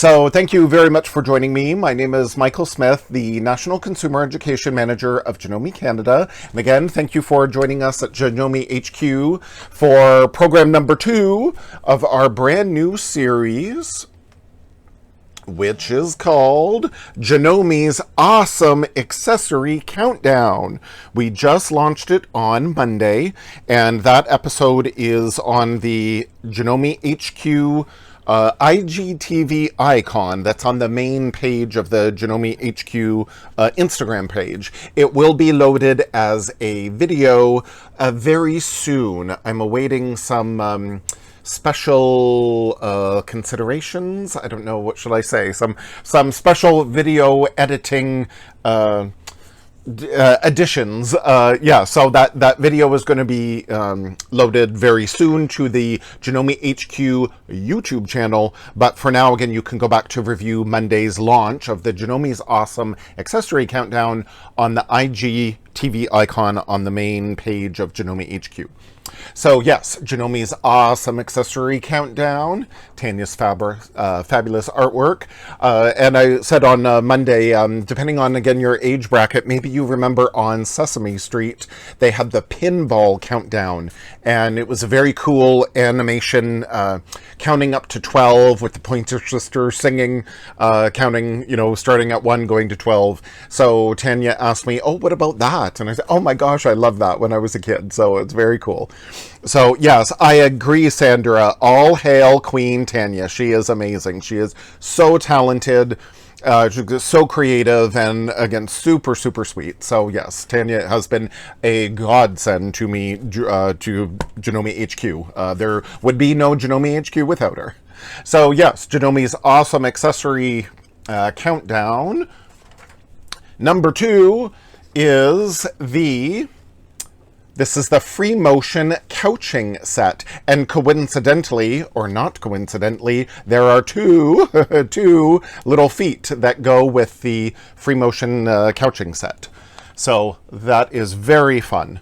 So thank you very much for joining me. My name is Michael Smith, the National Consumer Education Manager of Janome Canada. And again, thank you for joining us at Janome HQ for program number 2 of our brand new series, which is called Janome's Awesome Accessory Countdown. We just launched it on Monday, and that episode is on the Janome HQ IGTV icon that's on the main page of the Janome HQ Instagram page. It will be loaded as a video very soon. I'm awaiting some special considerations. I don't know, what should I say? Some special video editing additions. So that video is going to be loaded very soon to the Janome HQ YouTube channel. But for now, again, you can go back to review Monday's launch of the Janome's Awesome Accessory Countdown on the IGTV icon on the main page of Janome HQ. So yes, Janome's Awesome Accessory Countdown, Tanya's fabulous artwork. And I said on Monday, depending on, again, your age bracket, maybe you remember on Sesame Street, they had the pinball countdown. And it was a very cool animation, counting up to 12 with the Pointer Sisters singing, counting, starting at 1, going to 12. So Tanya asked me, oh, what about that? And I said, oh my gosh, I loved that when I was a kid. So it's very cool. So yes, I agree, Sandra. All hail Queen Tanya. She is amazing. She is so talented, she's so creative, and again, super, super sweet. So yes, Tanya has been a godsend to me, to Janome HQ. There would be no Janome HQ without her. So yes, Janome's Awesome Accessory Countdown. Number 2 is This is the free motion couching set, and coincidentally, or not coincidentally, there are two little feet that go with the free motion couching set. So that is very fun.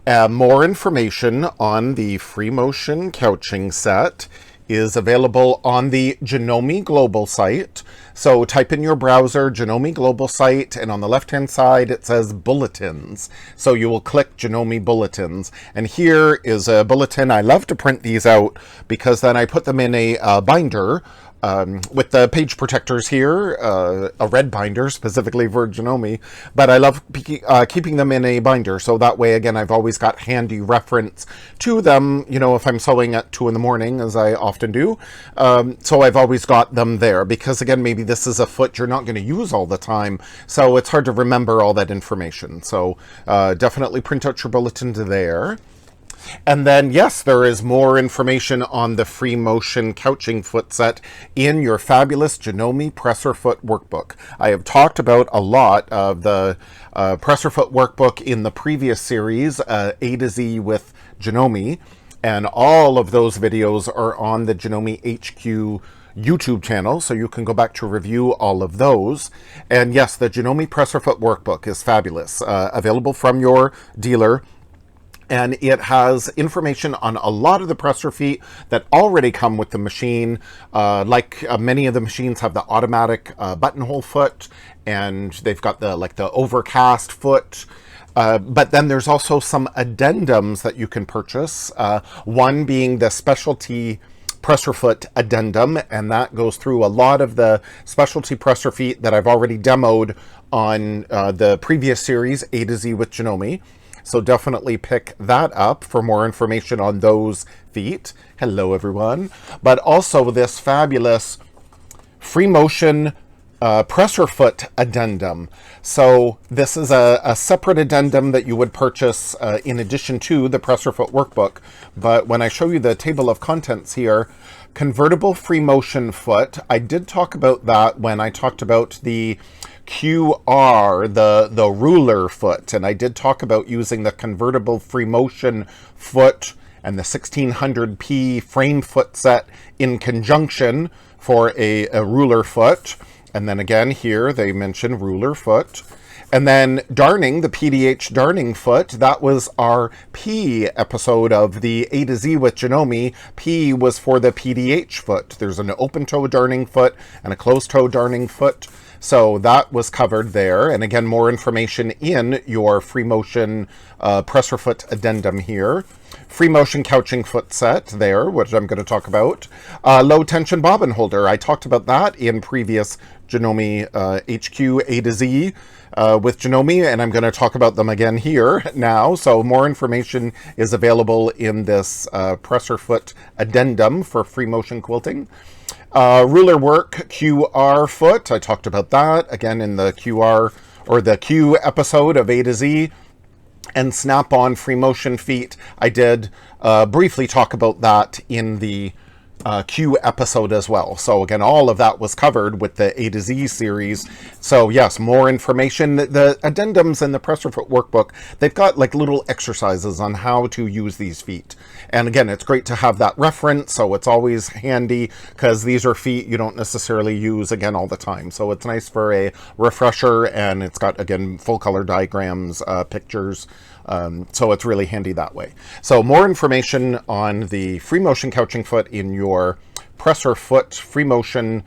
More information on the free motion couching set is available on the Janome Global site. So type in your browser, Janome Global site, and on the left-hand side it says Bulletins. So you will click Janome Bulletins. And here is a bulletin. I love to print these out because then I put them in a binder with the page protectors here, a red binder specifically for Janome, but I love keeping them in a binder, so that way, again, I've always got handy reference to them, if I'm sewing at 2 in the morning, as I often do. So I've always got them there, because again, maybe this is a foot you're not going to use all the time, so it's hard to remember all that information. So definitely print out your bulletin there. And then, yes, there is more information on the free motion couching foot set in your fabulous Janome presser foot workbook. I have talked about a lot of the presser foot workbook in the previous series, A to Z with Janome, and all of those videos are on the Janome HQ YouTube channel, so you can go back to review all of those. And yes, the Janome presser foot workbook is fabulous, available from your dealer. And it has information on a lot of the presser feet that already come with the machine. Many of the machines have the automatic buttonhole foot, and they've got the overcast foot. But then there's also some addendums that you can purchase. One being the specialty presser foot addendum, and that goes through a lot of the specialty presser feet that I've already demoed on the previous series, A to Z with Janome. So definitely pick that up for more information on those feet. Hello, everyone. But also this fabulous free motion presser foot addendum. So this is a separate addendum that you would purchase in addition to the presser foot workbook. But when I show you the table of contents here, convertible free motion foot, I did talk about that when I talked about the QR, the ruler foot, and I did talk about using the convertible free motion foot and the 1600p frame foot set in conjunction for a ruler foot. And then again here they mention ruler foot. And then darning, the PDH darning foot, that was our P episode of the A to Z with Janome. P was for the PDH foot. There's an open toe darning foot and a closed toe darning foot. So that was covered there. And again, more information in your free motion presser foot addendum here. Free motion couching foot set there, which I'm going to talk about. Low tension bobbin holder. I talked about that in previous Janome HQ A to Z with Janome, and I'm going to talk about them again here now. So more information is available in this presser foot addendum for free motion quilting. Ruler work QR foot. I talked about that again in the QR or the Q episode of A to Z. And snap-on free motion feet. I did briefly talk about that in the Q episode as well. So again, all of that was covered with the A to Z series. So yes, more information. The addendums and the presser foot workbook, they've got like little exercises on how to use these feet. And again, it's great to have that reference. So it's always handy because these are feet you don't necessarily use again all the time. So it's nice for a refresher, and it's got again full color diagrams, pictures. So it's really handy that way. So more information on the free motion couching foot in your presser foot free motion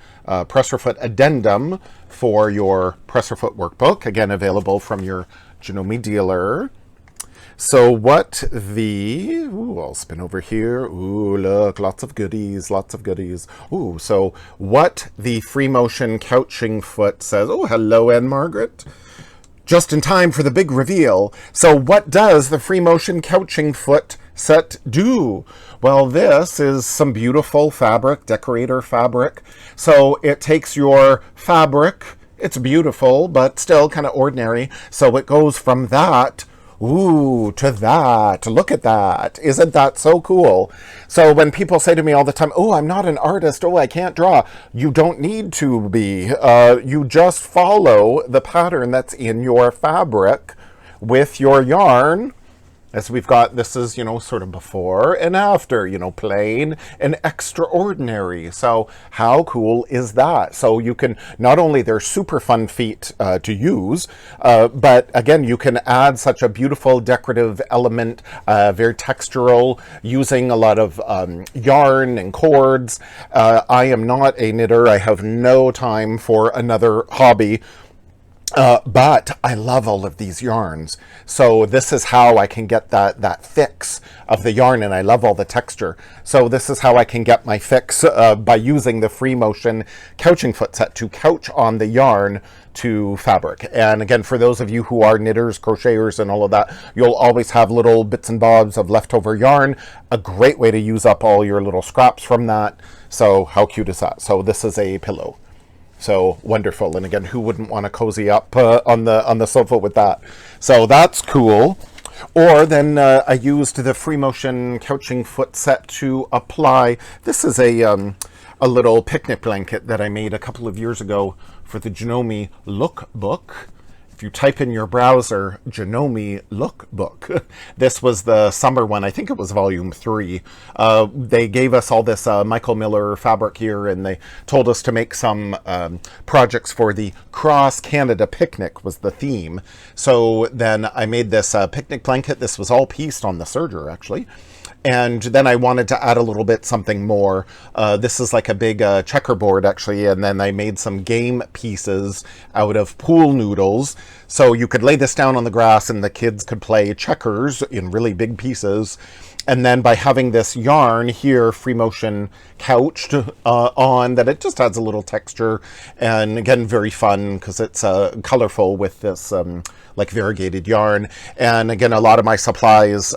presser foot addendum for your presser foot workbook, again available from your Janome dealer. So what the, ooh, I'll spin over here. Ooh, look, lots of goodies, lots of goodies. Ooh, so what the free motion couching foot says. Oh, hello, Anne Margaret. Just in time for the big reveal. So what does the free motion couching foot set do? Well, this is some beautiful fabric, decorator fabric. So it takes your fabric, it's beautiful, but still kind of ordinary. So it goes from that, ooh, to that. Look at that. Isn't that so cool? So when people say to me all the time, oh, I'm not an artist, oh, I can't draw. You don't need to be. You just follow the pattern that's in your fabric with your yarn. As we've got, this is, you know, sort of before and after, you know, plain and extraordinary. So how cool is that? So you can, not only they're super fun feet to use, but again, you can add such a beautiful decorative element, very textural, using a lot of yarn and cords. I am not a knitter. I have no time for another hobby. But I love all of these yarns. So this is how I can get that fix of the yarn, and I love all the texture. So this is how I can get my fix by using the free motion couching foot set to couch on the yarn to fabric. And again, for those of you who are knitters, crocheters, and all of that, you'll always have little bits and bobs of leftover yarn. A great way to use up all your little scraps from that. So how cute is that? So this is a pillow. So wonderful. And again, who wouldn't want to cozy up on the sofa with that? So that's cool. Or then I used the free motion couching foot set to apply. This is a little picnic blanket that I made a couple of years ago for the Janome Lookbook. If you type in your browser, Janome Lookbook, this was the summer one. I think it was volume 3. They gave us all this Michael Miller fabric here, and they told us to make some projects for the Cross Canada Picnic was the theme. So then I made this picnic blanket. This was all pieced on the serger, actually. And then I wanted to add a little bit something more. This is like a big checkerboard, actually, and then I made some game pieces out of pool noodles. So you could lay this down on the grass and the kids could play checkers in really big pieces. And then by having this yarn here, free motion couched on, that it just adds a little texture. And again, very fun because it's colorful with this like variegated yarn. And again, a lot of my supplies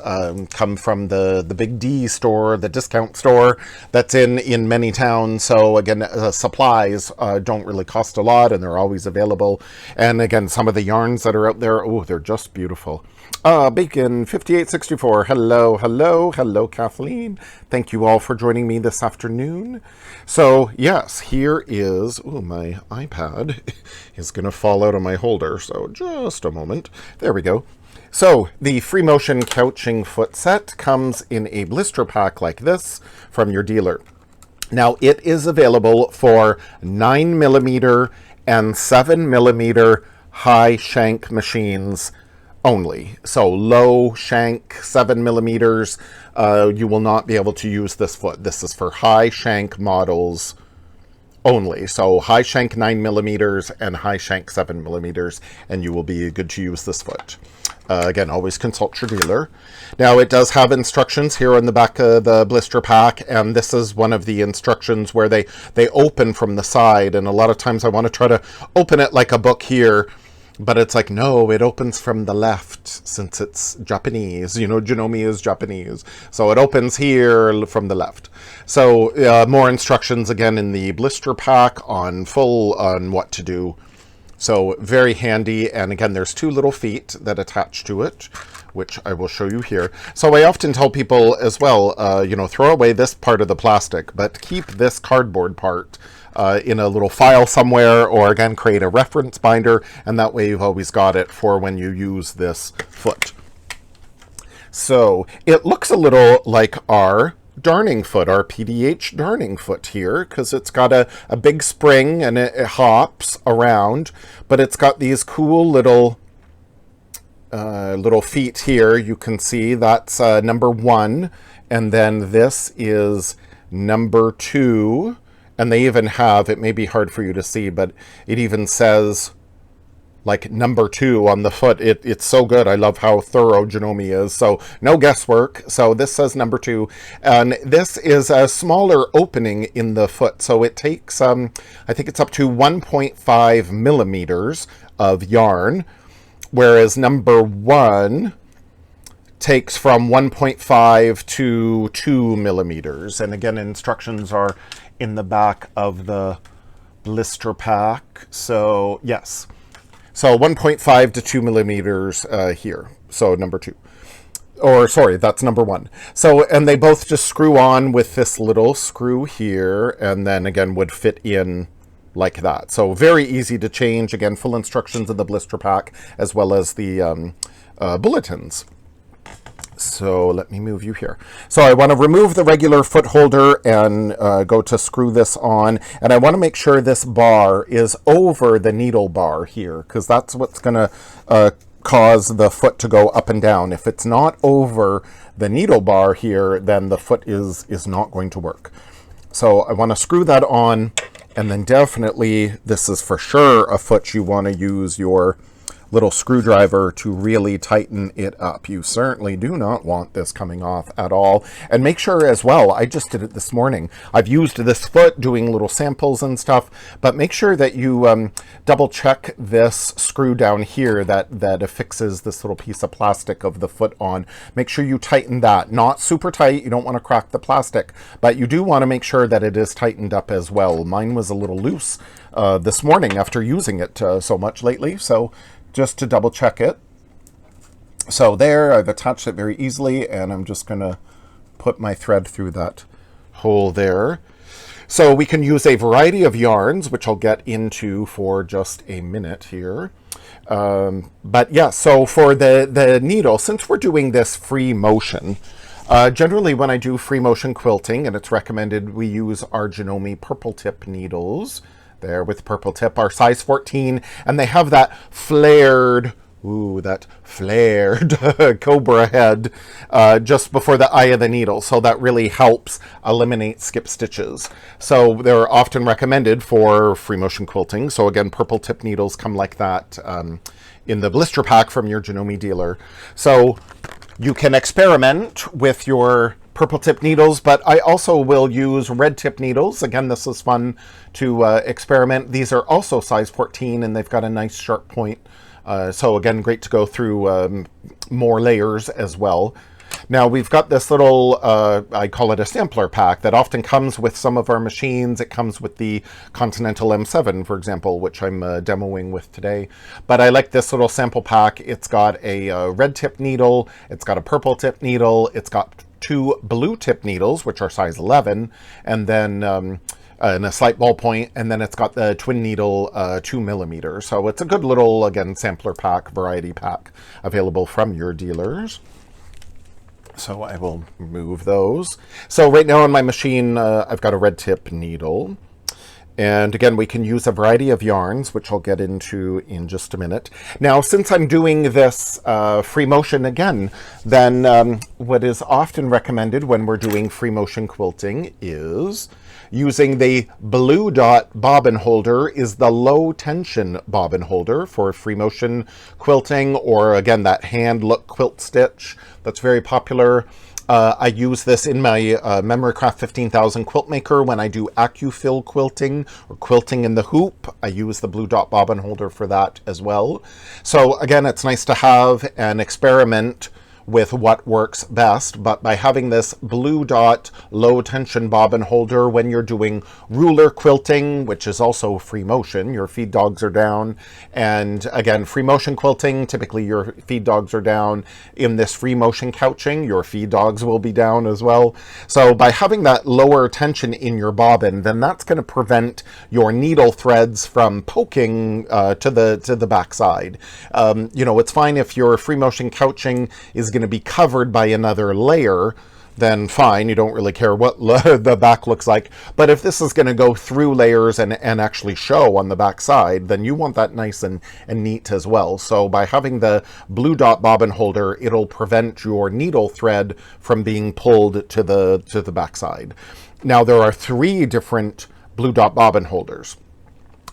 come from the Big D store, the discount store that's in many towns. So again, supplies don't really cost a lot, and they're always available. And again, some of the yarns that are out there, oh, they're just beautiful. Bacon 5864. Hello, hello, hello, Kathleen. Thank you all for joining me this afternoon. So yes, here is, oh, my iPad is going to fall out of my holder. So just a moment. There we go. So the free motion couching foot set comes in a blister pack like this from your dealer. Now it is available for 9mm and 7mm high shank machines only. So low shank 7 millimeters, you will not be able to use this foot. This is for high shank models only. So high shank 9 millimeters and high shank 7 millimeters, and you will be good to use this foot. Again, always consult your dealer. Now, it does have instructions here on the back of the blister pack, and this is one of the instructions where they open from the side, and a lot of times I want to try to open it like a book here, but it's like, no, it opens from the left since it's Japanese. You know, Janome is Japanese. So it opens here from the left. So more instructions again in the blister pack on what to do. So very handy. And again, there's 2 little feet that attach to it, which I will show you here. So I often tell people as well, you know, throw away this part of the plastic, but keep this cardboard part in a little file somewhere, or again, create a reference binder, and that way you've always got it for when you use this foot. So it looks a little like our darning foot, our PDH darning foot here, because it's got a big spring and it hops around, but it's got these cool little feet here. You can see that's number 1, and then this is number 2. And they even have, it may be hard for you to see, but it even says like number 2 on the foot. It's so good. I love how thorough Janome is. So no guesswork. So this says number 2. And this is a smaller opening in the foot. So it takes, I think it's up to 1.5 millimeters of yarn, whereas number 1 takes from 1.5 to 2 millimeters. And again, instructions are in the back of the blister pack. So yes, so 1.5 to 2 millimeters here. So number 2, or sorry, that's number 1. So, and they both just screw on with this little screw here, and then again would fit in like that. So very easy to change. Again, full instructions in the blister pack as well as the bulletins. So let me move you here. So I want to remove the regular foot holder and go to screw this on. And I want to make sure this bar is over the needle bar here, because that's what's going to cause the foot to go up and down. If it's not over the needle bar here, then the foot is not going to work. So I want to screw that on, and then definitely this is for sure a foot you want to use your little screwdriver to really tighten it up. You certainly do not want this coming off at all. And make sure as well, I just did it this morning, I've used this foot doing little samples and stuff, but make sure that you double check this screw down here that affixes this little piece of plastic of the foot on. Make sure you tighten that. Not super tight, you don't want to crack the plastic, but you do want to make sure that it is tightened up as well. Mine was a little loose this morning after using it so much lately, so just to double check it. So there, I've attached it very easily, and I'm just going to put my thread through that hole there. So we can use a variety of yarns, which I'll get into for just a minute here. But yeah, so for the needle, since we're doing this free motion, generally when I do free motion quilting, and it's recommended we use our Janome purple tip needles, there with purple tip, our size 14, and they have that flared, cobra head just before the eye of the needle, so that really helps eliminate skip stitches. So they're often recommended for free motion quilting. So again, purple tip needles come like that in the blister pack from your Janome dealer. So you can experiment with your purple tip needles, but I also will use red tip needles. Again, this is fun to experiment. These are also size 14, and they've got a nice sharp point. So again, great to go through more layers as well. Now we've got this little, I call it a sampler pack, that often comes with some of our machines. It comes with the Continental M7, for example, which I'm demoing with today. But I like this little sample pack. It's got a red tip needle, it's got a purple tip needle, it's got 2 blue tip needles, which are size 11, and then and a slight ballpoint, and then it's got the twin needle 2 millimeter. So it's a good little, again, sampler pack, variety pack available from your dealers. So I will move those. So right now on my machine, I've got a red tip needle, And again, we can use a variety of yarns, which I'll get into in just a minute. Now, since I'm doing this free motion again, then what is often recommended when we're doing free motion quilting is using the blue dot bobbin holder is the low tension bobbin holder for free motion quilting, or again, that hand look quilt stitch that's very popular. I use this in my Memorycraft 15,000 quilt maker when I do AccuFill quilting or quilting in the hoop. I use the blue dot bobbin holder for that as well. So again, it's nice to have an experiment with what works best, but by having this blue dot low tension bobbin holder when you're doing ruler quilting, which is also free motion, your feed dogs are down, and again, free motion quilting, typically your feed dogs are down. In this free motion couching, your feed dogs will be down as well. So by having that lower tension in your bobbin, then that's going to prevent your needle threads from poking to the backside. You know, it's fine if your free motion couching is going to be covered by another layer, then fine, you don't really care what the back looks like. But if this is going to go through layers and actually show on the back side, then you want that nice and neat as well. So by having the blue dot bobbin holder, it'll prevent your needle thread from being pulled to the back side. Now, there are 3 different blue dot bobbin holders.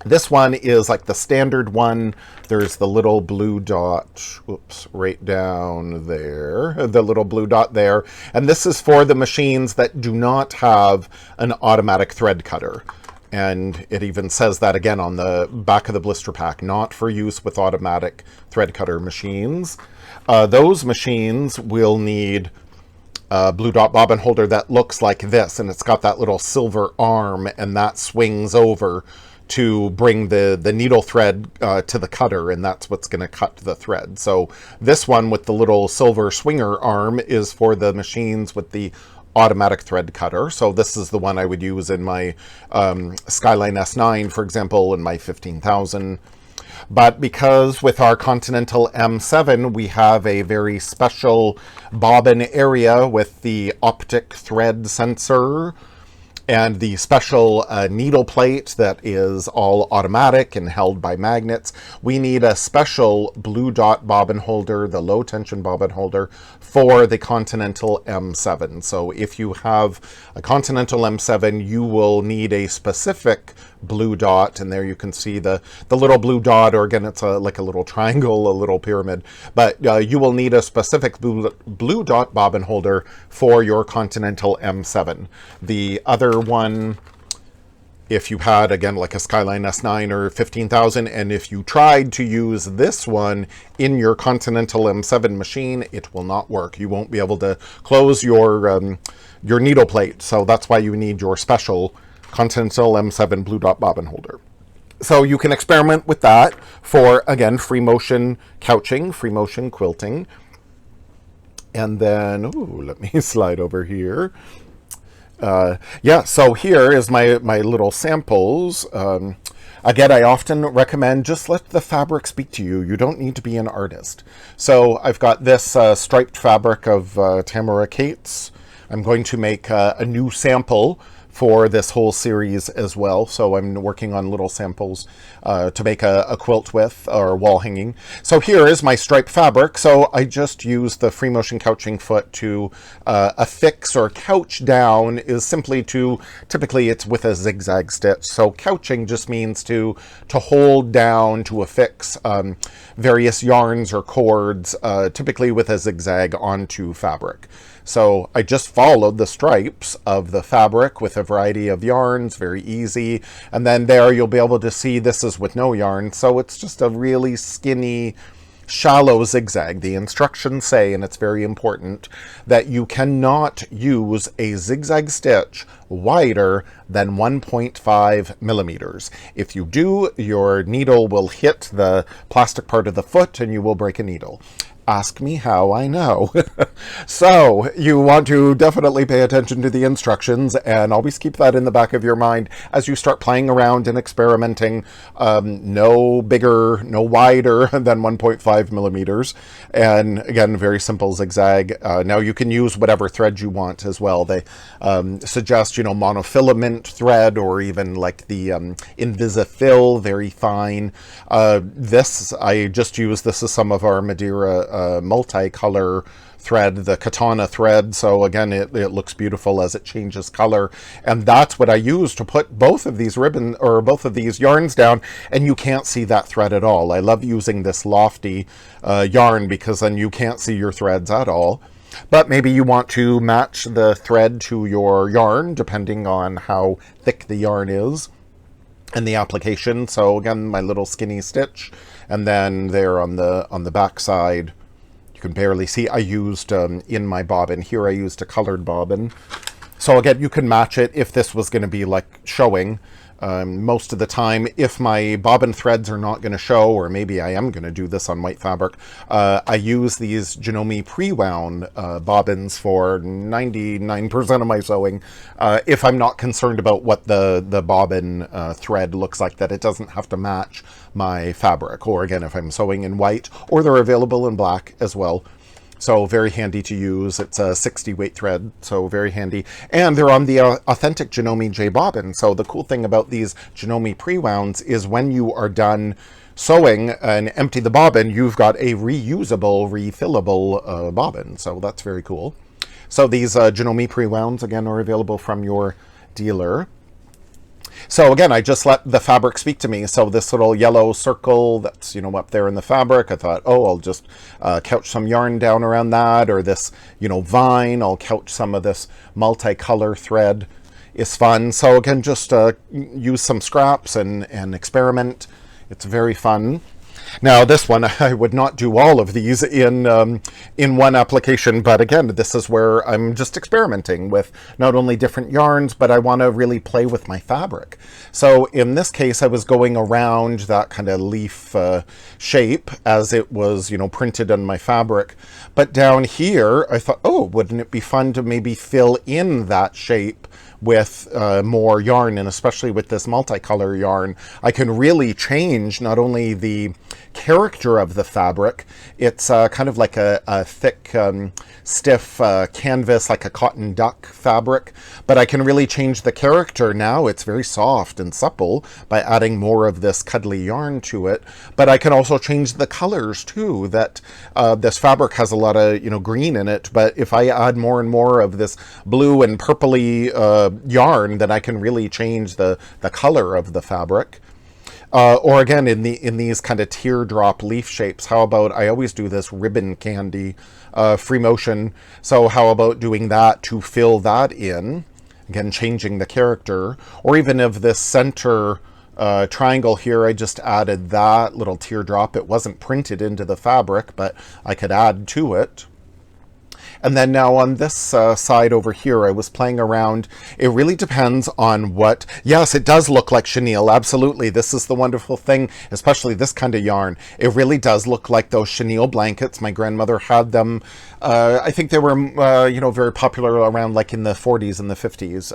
This one is like the standard one. There's the little blue dot, oops, right down there, the little blue dot there. And this is for the machines that do not have an automatic thread cutter. And it even says that again on the back of the blister pack, not for use with automatic thread cutter machines. Those machines will need a blue dot bobbin holder that looks like this, and it's got that little silver arm, and that swings over to bring the needle thread to the cutter, and that's what's going to cut the thread. So this one with the little silver swinger arm is for the machines with the automatic thread cutter. So this is the one I would use in my Skyline S9, for example, in my 15,000. But because with our Continental M7, we have a very special bobbin area with the optic thread sensor and the special needle plate that is all automatic and held by magnets, we need a special blue dot bobbin holder, the low tension bobbin holder, for the Continental M7. So if you have a Continental M7, you will need a specific blue dot, and there you can see the little blue dot, or again, it's like a little triangle, a little pyramid, but you will need a specific blue dot bobbin holder for your Continental M7. The other one, if you had, again, like a Skyline S9 or 15,000, and if you tried to use this one in your Continental M7 machine, it will not work. You won't be able to close your needle plate, so that's why you need your special Continental M7 blue dot bobbin holder. So you can experiment with that for, again, free motion couching, free motion quilting. And then, ooh, let me slide over here. Yeah, so here is my little samples. Again, I often recommend just let the fabric speak to you. You don't need to be an artist. So I've got this striped fabric of Tamara Cates. I'm going to make a new sample for this whole series as well. So I'm working on little samples to make a quilt with, or wall hanging. So here is my striped fabric. So I just use the free motion couching foot to affix or couch down is simply to, typically it's with a zigzag stitch. So couching just means to hold down, to affix various yarns or cords, typically with a zigzag onto fabric. So I just followed the stripes of the fabric with a variety of yarns, very easy. And then there you'll be able to see this is with no yarn. So it's just a really skinny, shallow zigzag. The instructions say, and it's very important, that you cannot use a zigzag stitch wider than 1.5 millimeters. If you do, your needle will hit the plastic part of the foot and you will break a needle. Ask me how I know. So you want to definitely pay attention to the instructions and always keep that in the back of your mind as you start playing around and experimenting. No bigger, no wider than 1.5 millimeters. And again, very simple zigzag. Now you can use whatever thread you want as well. They suggest, you know, monofilament thread or even like the Invisifil, very fine. This, I just use this as some of our Madeira multicolor thread, the katana thread. So again, it looks beautiful as it changes color, and that's what I use to put both of these ribbon or both of these yarns down, and you can't see that thread at all. I love using this lofty yarn because then you can't see your threads at all. But maybe you want to match the thread to your yarn depending on how thick the yarn is and the application. So again, my little skinny stitch, and then there on the back side, you can barely see. I used in my bobbin here, I used a colored bobbin. So again, you can match it if this was going to be like showing. Most of the time, if my bobbin threads are not going to show, or maybe I am going to do this on white fabric, I use these Janome pre-wound bobbins for 99% of my sewing. If I'm not concerned about what the bobbin thread looks like, that it doesn't have to match my fabric. Or again, if I'm sewing in white, or they're available in black as well. So very handy to use. It's a 60 weight thread, so very handy. And they're on the authentic Janome J bobbin. So the cool thing about these Janome pre-wounds is when you are done sewing and empty the bobbin, you've got a reusable, refillable bobbin. So that's very cool. So these Janome pre-wounds, again, are available from your dealer. So again, I just let the fabric speak to me. So this little yellow circle that's, you know, up there in the fabric, I thought, oh, I'll just couch some yarn down around that, or this, you know, vine, I'll couch some of this multicolor thread. Is fun. So again, just use some scraps and experiment. It's very fun. Now this one, I would not do all of these in one application, but again, this is where I'm just experimenting with not only different yarns, but I want to really play with my fabric. So in this case, I was going around that kind of leaf shape as it was, you know, printed on my fabric. But down here, I thought, oh, wouldn't it be fun to maybe fill in that shape with more yarn, and especially with this multicolor yarn, I can really change not only the character of the fabric. It's kind of like a thick, stiff canvas, like a cotton duck fabric, but I can really change the character now. It's very soft and supple by adding more of this cuddly yarn to it, but I can also change the colors too. That this fabric has a lot of, you know, green in it, but if I add more and more of this blue and purpley yarn, then I can really change the color of the fabric. Or again, in these kind of teardrop leaf shapes, how about, I always do this ribbon candy free motion, so how about doing that to fill that in, again changing the character. Or even of this center triangle here, I just added that little teardrop. It wasn't printed into the fabric, but I could add to it. And then now on this side over here, I was playing around. It really depends on what, yes, it does look like chenille, absolutely. This is the wonderful thing, especially this kind of yarn. It really does look like those chenille blankets. My grandmother had them. I think they were, you know, very popular around like in the 40s and the 50s.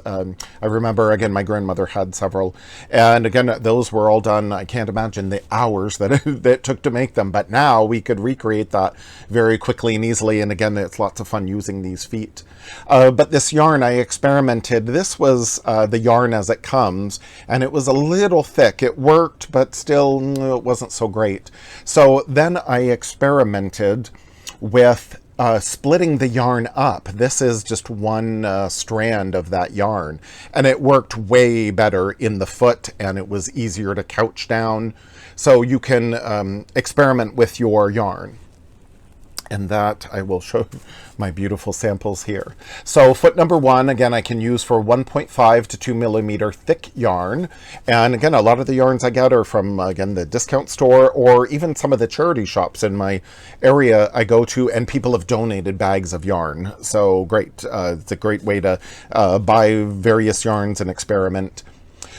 I remember, again, my grandmother had several. And again, those were all done, I can't imagine the hours that it took to make them. But now we could recreate that very quickly and easily. And again, it's lots of fun using these feet. But this yarn, I experimented. This was the yarn as it comes, and it was a little thick. It worked, but still it wasn't so great. So then I experimented with splitting the yarn up. This is just one strand of that yarn, and it worked way better in the foot, and it was easier to couch down. So you can experiment with your yarn. And that I will show my beautiful samples here. So foot number one, again, I can use for 1.5 to 2 millimeter thick yarn. And again, a lot of the yarns I get are from, again, the discount store, or even some of the charity shops in my area I go to, and people have donated bags of yarn. So great. It's a great way to buy various yarns and experiment.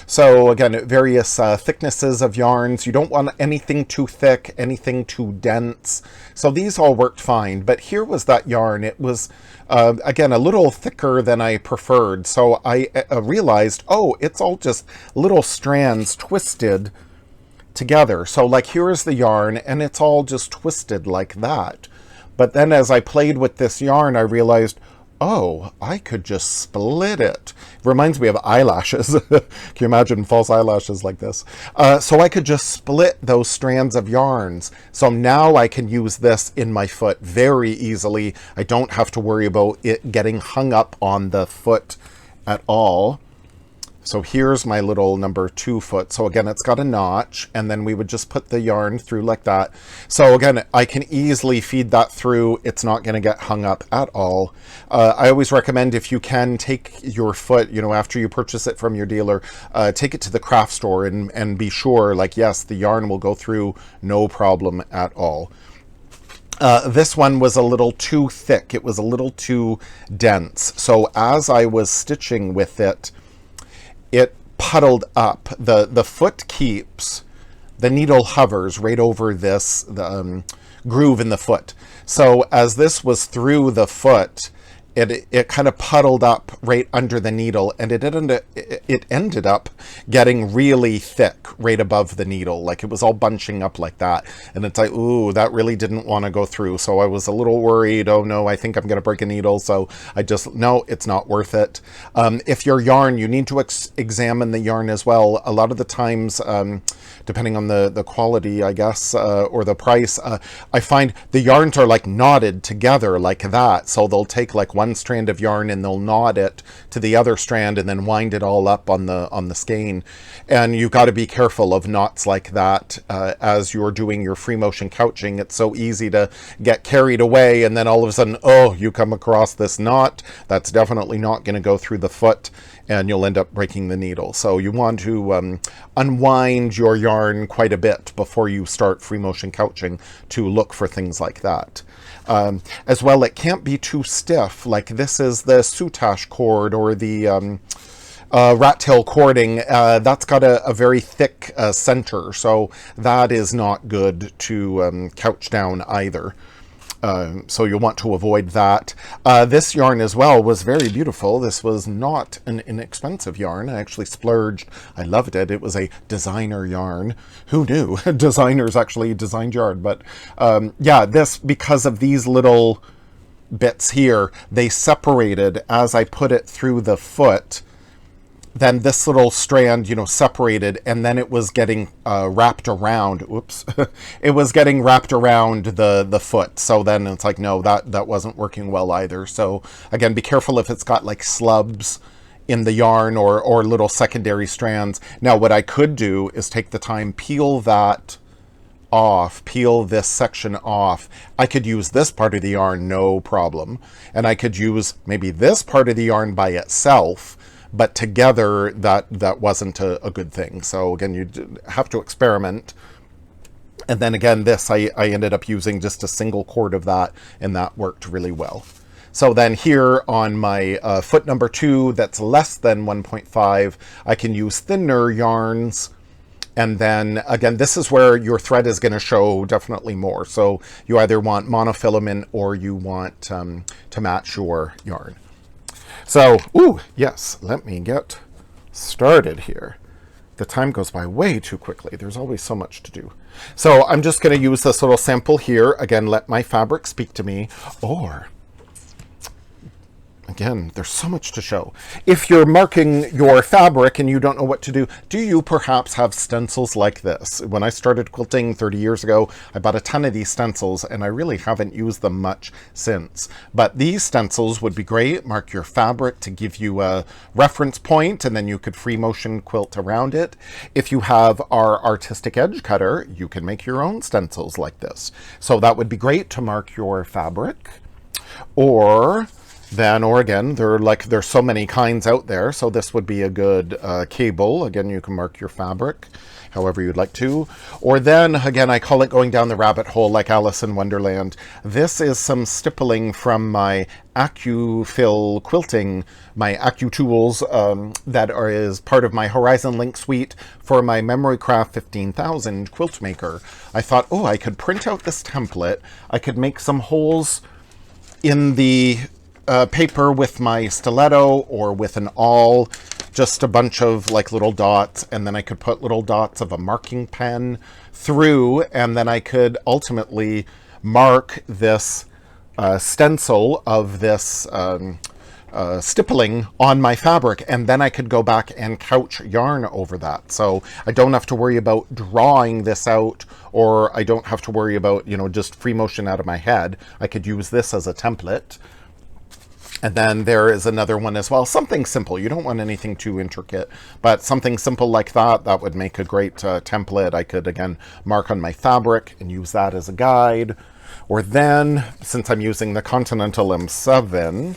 So again, various thicknesses of yarns. You don't want anything too thick, anything too dense. So these all worked fine, but here was that yarn. It was, again, a little thicker than I preferred. So I realized, oh, it's all just little strands twisted together. So like here is the yarn and it's all just twisted like that. But then as I played with this yarn, I realized, oh, I could just split it. It reminds me of eyelashes. Can you imagine false eyelashes like this? So I could just split those strands of yarns. So now I can use this in my foot very easily. I don't have to worry about it getting hung up on the foot at all. So here's my little number 2 foot. So again, it's got a notch, and then we would just put the yarn through like that. So again, I can easily feed that through. It's not going to get hung up at all. I always recommend, if you can, take your foot, you know, after you purchase it from your dealer, take it to the craft store and be sure, like, yes, the yarn will go through no problem at all. This one was a little too thick. It was a little too dense. So as I was stitching with it, it puddled up. The foot keeps, the needle hovers right over this groove in the foot. So as this was through the foot, it kind of puddled up right under the needle, and it ended up getting really thick right above the needle. Like it was all bunching up like that. And it's like, ooh, that really didn't want to go through. So I was a little worried. Oh no, I think I'm going to break a needle. So I just, no, it's not worth it. If your yarn, you need to examine the yarn as well. A lot of the times, depending on the quality, I guess, or the price, I find the yarns are like knotted together like that. So they'll take like one strand of yarn and they'll knot it to the other strand and then wind it all up on the skein. And you've got to be careful of knots like that as you're doing your free motion couching. It's so easy to get carried away, and then all of a sudden, oh, you come across this knot that's definitely not going to go through the foot, and you'll end up breaking the needle. So you want to unwind your yarn quite a bit before you start free motion couching to look for things like that. As well, it can't be too stiff. Like this is the soutache cord or the rat tail cording. That's got a very thick center, so that is not good to couch down either. So you'll want to avoid that. This yarn as well was very beautiful. This was not an inexpensive yarn. I actually splurged. I loved it. It was a designer yarn. Who knew? Designers actually designed yarn. But yeah, this, because of these little bits here, they separated as I put it through the foot. Then this little strand, you know, separated, and then it was getting wrapped around. Oops. It was getting wrapped around the foot. So then it's like, no, that wasn't working well either. So again, be careful if it's got like slubs in the yarn or little secondary strands. Now, what I could do is take the time, peel that off, peel this section off. I could use this part of the yarn, no problem. And I could use maybe this part of the yarn by itself, but together that wasn't a good thing. So again, you have to experiment. And then again, this, I ended up using just a single cord of that, and that worked really well. So then here on my foot number 2, that's less than 1.5, I can use thinner yarns. And then again, this is where your thread is going to show definitely more. So you either want monofilament or you want to match your yarn. So, ooh, yes, let me get started here. The time goes by way too quickly. There's always so much to do. So I'm just going to use this little sample here. Again, let my fabric speak to me. Or, again, there's so much to show. If you're marking your fabric and you don't know what to do you perhaps have stencils like this? When I started quilting 30 years ago, I bought a ton of these stencils, and I really haven't used them much since. But these stencils would be great. Mark your fabric to give you a reference point, and then you could free motion quilt around it. If you have our artistic edge cutter, you can make your own stencils like this. So that would be great to mark your fabric. Or Then, or again, there's so many kinds out there, so this would be a good cable. Again, you can mark your fabric however you'd like to. Or then, again, I call it going down the rabbit hole like Alice in Wonderland. This is some stippling from my AccuFill quilting, my AccuTools that is part of my Horizon Link suite for my MemoryCraft 15,000 quilt maker. I thought, oh, I could print out this template. I could make some holes in the paper with my stiletto or with an awl, just a bunch of like little dots, and then I could put little dots of a marking pen through, and then I could ultimately mark this stencil of this stippling on my fabric, and then I could go back and couch yarn over that. So I don't have to worry about drawing this out, or I don't have to worry about, you know, just free motion out of my head. I could use this as a template. And then there is another one as well, something simple. You don't want anything too intricate, but something simple like that, that would make a great template. I could, again, mark on my fabric and use that as a guide. Or then, since I'm using the Continental M7,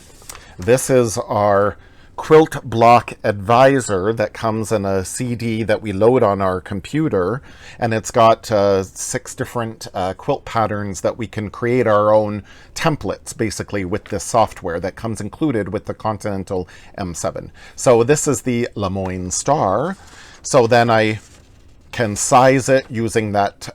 this is our quilt block advisor that comes in a CD that we load on our computer, and it's got 6 different quilt patterns that we can create our own templates basically with this software that comes included with the Continental M7. So this is the Lemoyne Star. So then I can size it using that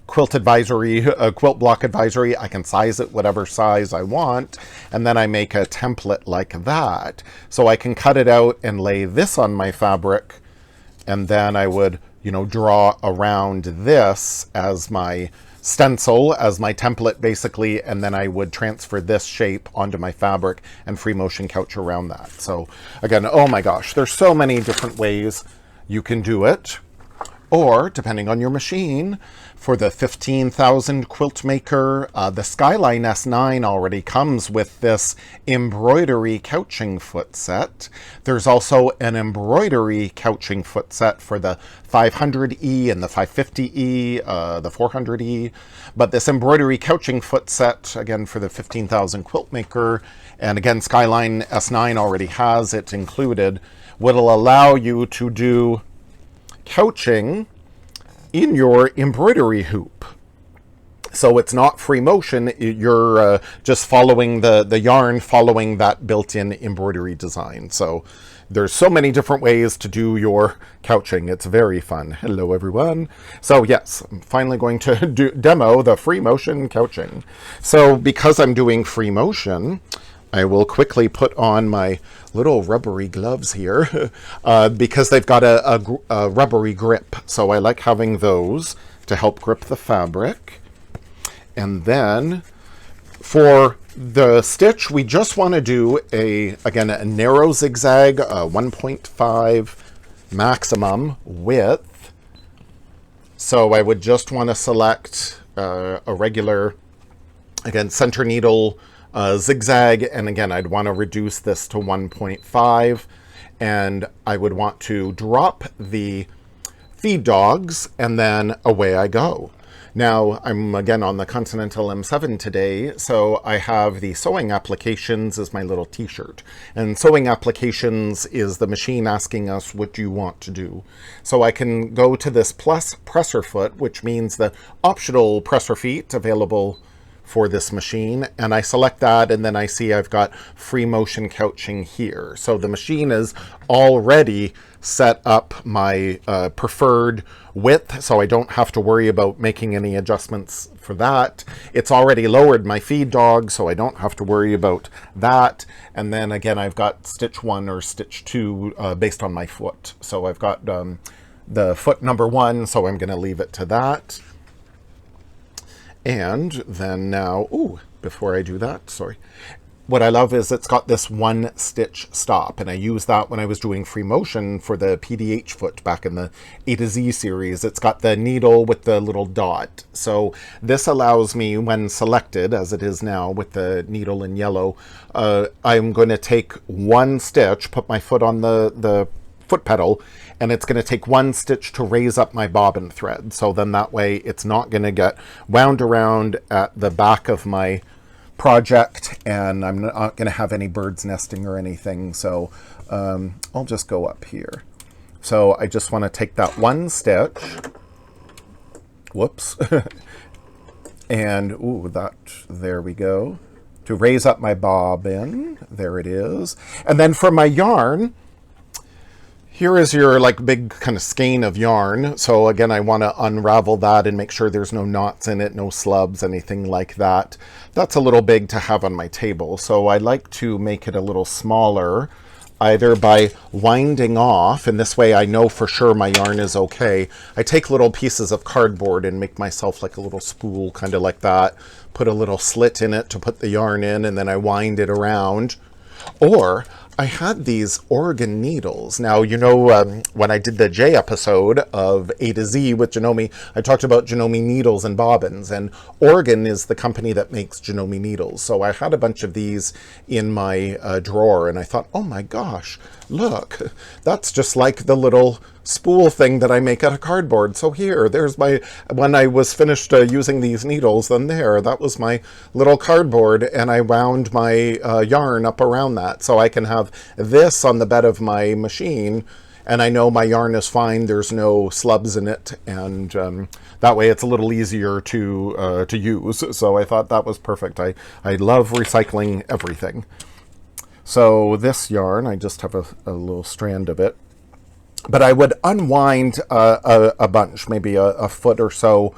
quilt advisory, quilt block advisory. I can size it whatever size I want, and then I make a template like that. So I can cut it out and lay this on my fabric, and then I would, you know, draw around this as my stencil, as my template basically, and then I would transfer this shape onto my fabric and free motion couch around that. So again, oh my gosh, there's so many different ways you can do it. Or, depending on your machine, for the 15,000 quilt maker, the Skyline S9 already comes with this embroidery couching foot set. There's also an embroidery couching foot set for the 500E and the 550E, the 400E. But this embroidery couching foot set, again, for the 15,000 quilt maker, and again, Skyline S9 already has it included, will allow you to do couching in your embroidery hoop. So it's not free motion, you're just following the yarn, following that built-in embroidery design. So there's so many different ways to do your couching. It's very fun. Hello everyone. So yes, I'm finally going to demo the free motion couching. So because I'm doing free motion, I will quickly put on my little rubbery gloves here because they've got a rubbery grip. So I like having those to help grip the fabric. And then for the stitch, we just want to do again, a narrow zigzag, 1.5 maximum width. So I would just want to select a regular, again, center needle zigzag, and again, I'd want to reduce this to 1.5, and I would want to drop the feed dogs, and then away I go. Now, I'm again on the Continental M7 today, so I have the sewing applications as my little t-shirt. And sewing applications is the machine asking us what do you want to do. So I can go to this plus presser foot, which means the optional presser feet available for this machine, and I select that, and then I see I've got free motion couching here. So the machine is already set up my preferred width, so I don't have to worry about making any adjustments for that. It's already lowered my feed dog, so I don't have to worry about that. And then again, I've got stitch 1 or stitch 2 based on my foot. So I've got the foot number 1, so I'm going to leave it to that. And then now, ooh, before I do that, sorry. What I love is it's got this 1 stitch stop, and I used that when I was doing free motion for the PDH foot back in the A to Z series. It's got the needle with the little dot. So this allows me, when selected, as it is now with the needle in yellow, I'm going to take 1 stitch, put my foot on the foot pedal, and it's going to take 1 stitch to raise up my bobbin thread. So then that way it's not going to get wound around at the back of my project, and I'm not going to have any birds nesting or anything, so I'll just go up here. So I just want to take that one stitch, whoops, and ooh, there we go, to raise up my bobbin. There it is. And then for my yarn, here is your like big kind of skein of yarn. So again, I want to unravel that and make sure there's no knots in it, no slubs, anything like that. That's a little big to have on my table. So I like to make it a little smaller, either by winding off, and this way I know for sure my yarn is okay. I take little pieces of cardboard and make myself like a little spool, kind of like that. Put a little slit in it to put the yarn in, and then I wind it around. Or I had these Oregon needles. Now, you know, when I did the J episode of A to Z with Janome, I talked about Janome needles and bobbins, and Oregon is the company that makes Janome needles. So I had a bunch of these in my drawer, and I thought, oh my gosh, look, that's just like the little spool thing that I make out of cardboard. So here, there's my, when I was finished using these needles, then that was my little cardboard, and I wound my yarn up around that. So I can have this on the bed of my machine, and I know my yarn is fine, there's no slubs in it, and that way it's a little easier to use. So I thought that was perfect. I love recycling everything. So this yarn, I just have a little strand of it. But I would unwind a bunch, maybe a foot or so,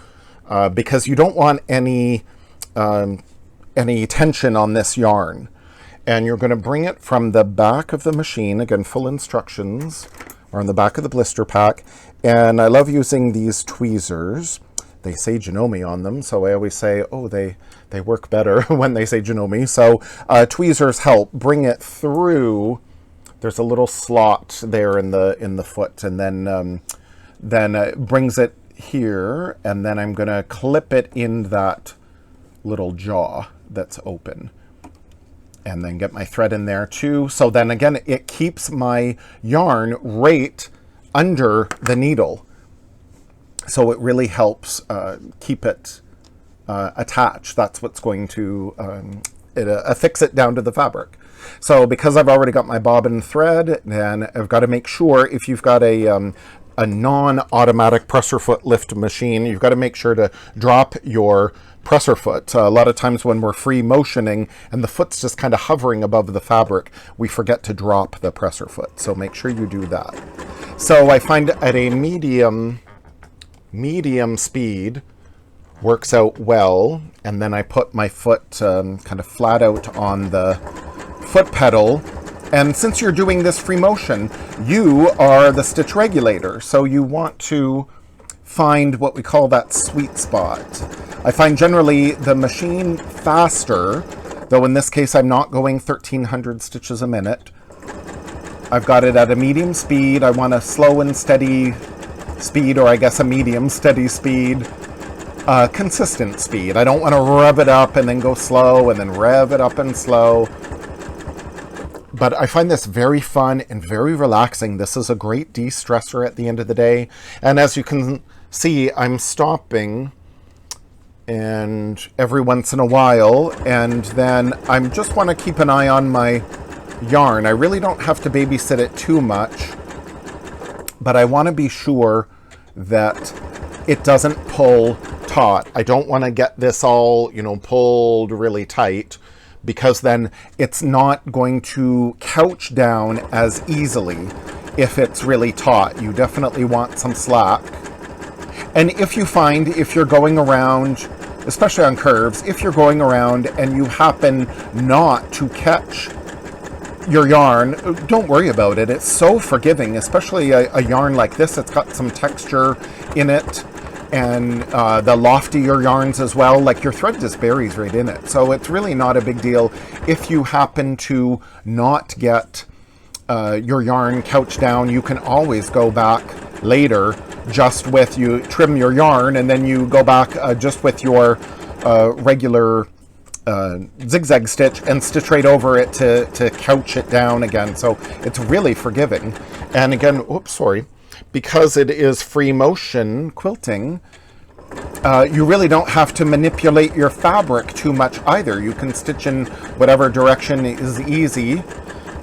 because you don't want any tension on this yarn. And you're going to bring it from the back of the machine, again, full instructions, or on the back of the blister pack. And I love using these tweezers. They say Janome on them, so I always say, oh, they work better when they say Janome. So tweezers help bring it through. There's a little slot there in the foot, and then it brings it here, and then I'm going to clip it in that little jaw that's open, and then get my thread in there too. So then again, it keeps my yarn right under the needle, so it really helps keep it attached. That's what's going to affix it down to the fabric. So because I've already got my bobbin thread, then I've got to make sure, if you've got a non-automatic presser foot lift machine, you've got to make sure to drop your presser foot. A lot of times when we're free motioning and the foot's just kind of hovering above the fabric, we forget to drop the presser foot. So make sure you do that. So I find at a medium speed works out well, and then I put my foot kind of flat out on the foot pedal. And since you're doing this free motion, you are the stitch regulator, so you want to find what we call that sweet spot. I find generally the machine faster, though in this case I'm not going 1300 stitches a minute. I've got it at a medium speed. I want a slow and steady speed, or I guess a medium steady speed, consistent speed. I don't want to rev it up and then go slow and then rev it up and slow. But I find this very fun and very relaxing. This is a great de-stressor at the end of the day. And as you can see, I'm stopping and every once in a while, and then I just want to keep an eye on my yarn. I really don't have to babysit it too much, but I want to be sure that it doesn't pull taut. I don't want to get this all, pulled really tight, because then it's not going to couch down as easily if it's really taut. You definitely want some slack. And if you're going around, especially on curves, if you're going around and you happen not to catch your yarn, don't worry about it. It's so forgiving, especially a yarn like this. It's got some texture in it, and the loftier yarns as well, like your thread just buries right in it. So it's really not a big deal if you happen to not get your yarn couched down. You can always go back later just with, you trim your yarn and then you go back just with your regular zigzag stitch and stitch right over it to couch it down again. So it's really forgiving. And again, oops, sorry. Because it is free motion quilting, You really don't have to manipulate your fabric too much either. You can stitch in whatever direction is easy.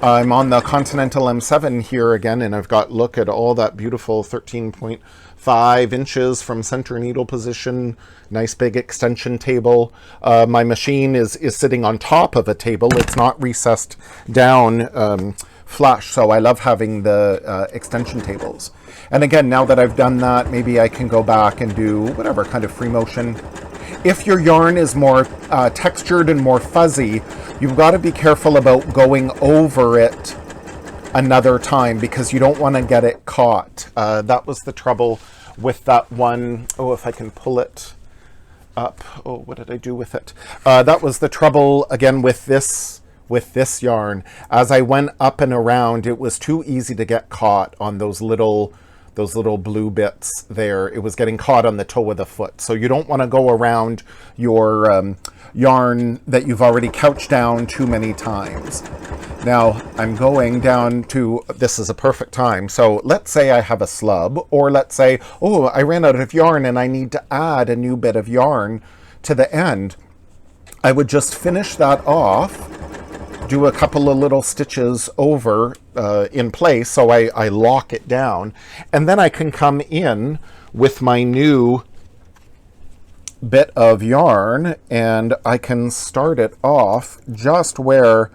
I'm on the Continental M7 here again, and I've got, look at all that beautiful 13.5 inches from center needle position, nice big extension table. My machine is sitting on top of a table. It's not recessed down flush, so I love having the extension tables. And again, now that I've done that, maybe I can go back and do whatever kind of free motion. If your yarn is more textured and more fuzzy, you've got to be careful about going over it another time because you don't want to get it caught. That was the trouble with that one. Oh, if I can pull it up. Oh, what did I do with it? That was the trouble again with this yarn. As I went up and around, it was too easy to get caught on those little blue bits there. It was getting caught on the toe of the foot. So you don't want to go around your yarn that you've already couched down too many times. Now I'm going down to, this is a perfect time. So let's say I have a slub, or let's say, oh, I ran out of yarn and I need to add a new bit of yarn to the end. I would just finish that off, do a couple of little stitches over in place so I lock it down, and then I can come in with my new bit of yarn and I can start it off just where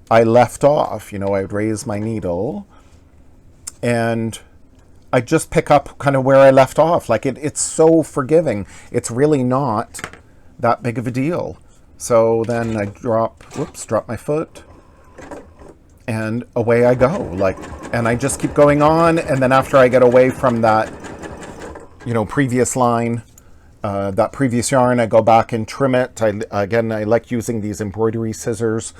I left off. You know, I'd raise my needle and I just pick up kind of where I left off. Like it's so forgiving. It's really not that big of a deal. So then I drop my foot, and away I go. And I just keep going on, and then after I get away from that, you know, previous line, that previous yarn, I go back and trim it. I like using these embroidery scissors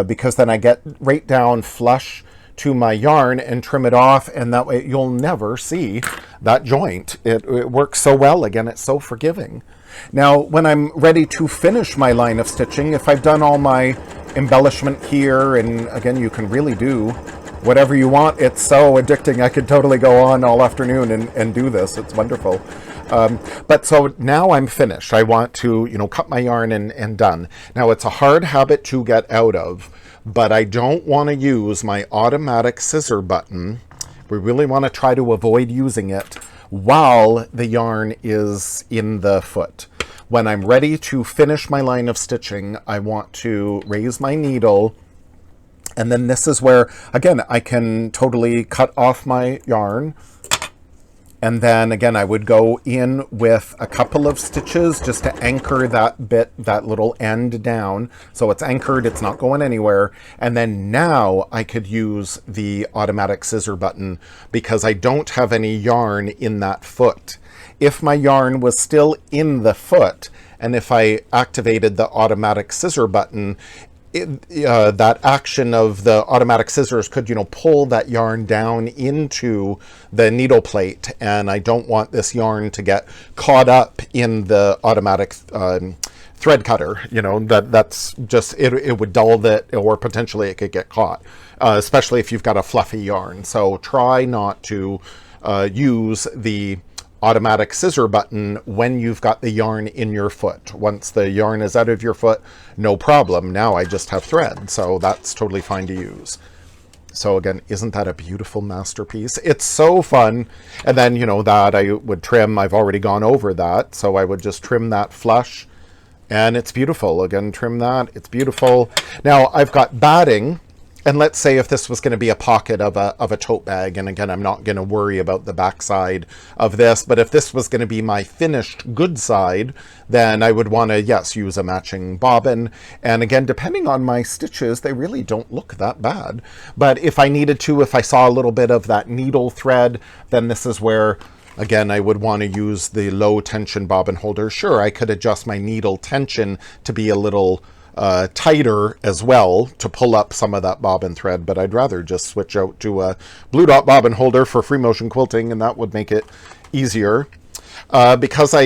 because then I get right down flush to my yarn and trim it off, and that way you'll never see that joint. It works so well. Again, it's so forgiving. Now, when I'm ready to finish my line of stitching, if I've done all my embellishment here, and again, you can really do whatever you want. It's so addicting. I could totally go on all afternoon and do this. It's wonderful. But so now I'm finished. I want to, you know, cut my yarn and done. Now, it's a hard habit to get out of, but I don't want to use my automatic scissor button. We really want to try to avoid using it while the yarn is in the foot. When I'm ready to finish my line of stitching, I want to raise my needle, and then this is where, again, I can totally cut off my yarn. And then again, I would go in with a couple of stitches just to anchor that bit, that little end down. So it's anchored, it's not going anywhere. And then now I could use the automatic scissor button because I don't have any yarn in that foot. If my yarn was still in the foot, and if I activated the automatic scissor button, that action of the automatic scissors could, you know, pull that yarn down into the needle plate, and I don't want this yarn to get caught up in the automatic thread cutter. You know, that's just, it would dull it, or potentially it could get caught, especially if you've got a fluffy yarn. So try not to use the automatic scissor button when you've got the yarn in your foot. Once the yarn is out of your foot, no problem. Now I just have thread, so that's totally fine to use. So again, isn't that a beautiful masterpiece? It's so fun. And then, you know, that I would trim, I've already gone over that, so I would just trim that flush, and it's beautiful. Again, trim that, it's beautiful. Now I've got batting. And let's say if this was going to be a pocket of a tote bag, and again, I'm not going to worry about the backside of this, but if this was going to be my finished good side, then I would want to, yes, use a matching bobbin. And again, depending on my stitches, they really don't look that bad. But if I needed to, if I saw a little bit of that needle thread, then this is where, again, I would want to use the low tension bobbin holder. Sure, I could adjust my needle tension to be a little tighter as well to pull up some of that bobbin thread, but I'd rather just switch out to a blue dot bobbin holder for free motion quilting, and that would make it easier. Because I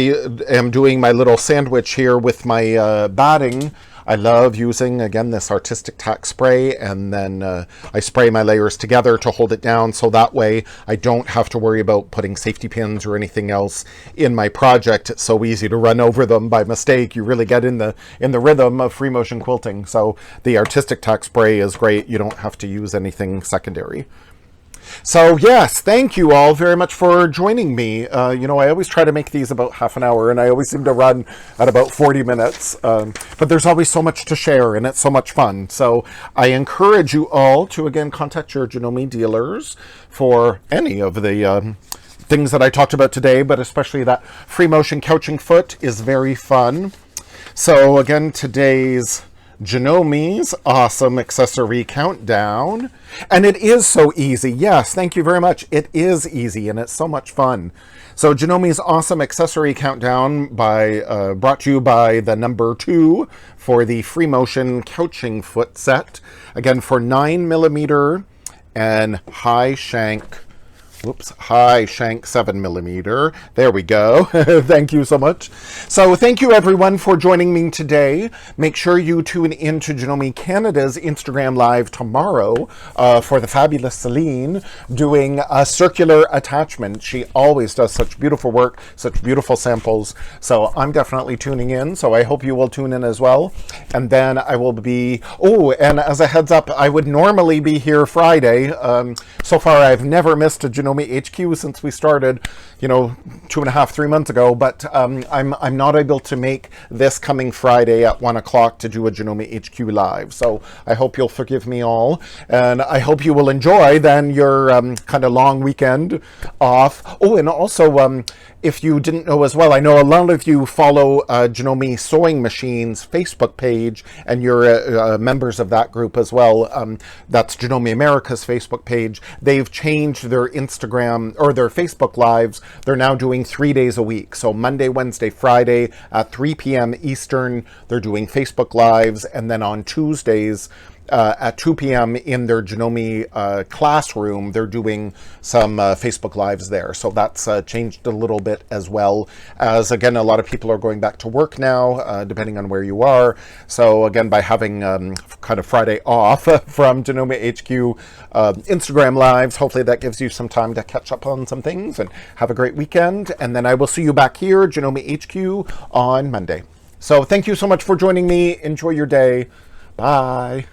am doing my little sandwich here with my batting, I love using, again, this artistic tack spray, and then I spray my layers together to hold it down, so that way I don't have to worry about putting safety pins or anything else in my project. It's so easy to run over them by mistake. You really get in the rhythm of free motion quilting. So the artistic tack spray is great. You don't have to use anything secondary. So yes, thank you all very much for joining me. You know, I always try to make these about half an hour, and I always seem to run at about 40 minutes. But there's always so much to share, and it's so much fun. So I encourage you all to, again, contact your Janome dealers for any of the things that I talked about today, but especially that free motion couching foot is very fun. So again, today's Janome's awesome accessory countdown, and it is so easy. Yes, thank you very much. It is easy, and it's so much fun. So Janome's awesome accessory countdown brought to you by the number 2 for the free motion couching foot set. Again, for 9mm and high shank 7mm. There we go. Thank you so much. So thank you everyone for joining me today. Make sure you tune in to Janome Canada's Instagram Live tomorrow for the fabulous Celine doing a circular attachment. She always does such beautiful work, such beautiful samples. So I'm definitely tuning in. So I hope you will tune in as well. And then I will be, and as a heads up, I would normally be here Friday. So far I've never missed a Janome HQ since we started, 2.5, 3 months ago, but I'm not able to make this coming Friday at 1 o'clock to do a Janome HQ live. So I hope you'll forgive me all, and I hope you will enjoy then your kind of long weekend off. Oh, and also, if you didn't know as well, I know a lot of you follow Janome Sewing Machine's Facebook page, and you're members of that group as well. That's Janome America's Facebook page. They've changed their Instagram or their Facebook lives. They're now doing 3 days a week. So Monday, Wednesday, Friday at 3 p.m. Eastern, they're doing Facebook lives, and then on Tuesdays at 2 p.m. in their Janome classroom, they're doing some Facebook Lives there. So that's changed a little bit as well, as again, a lot of people are going back to work now, depending on where you are. So again, by having kind of Friday off from Janome HQ Instagram Lives, hopefully that gives you some time to catch up on some things and have a great weekend. And then I will see you back here, Janome HQ, on Monday. So thank you so much for joining me. Enjoy your day. Bye.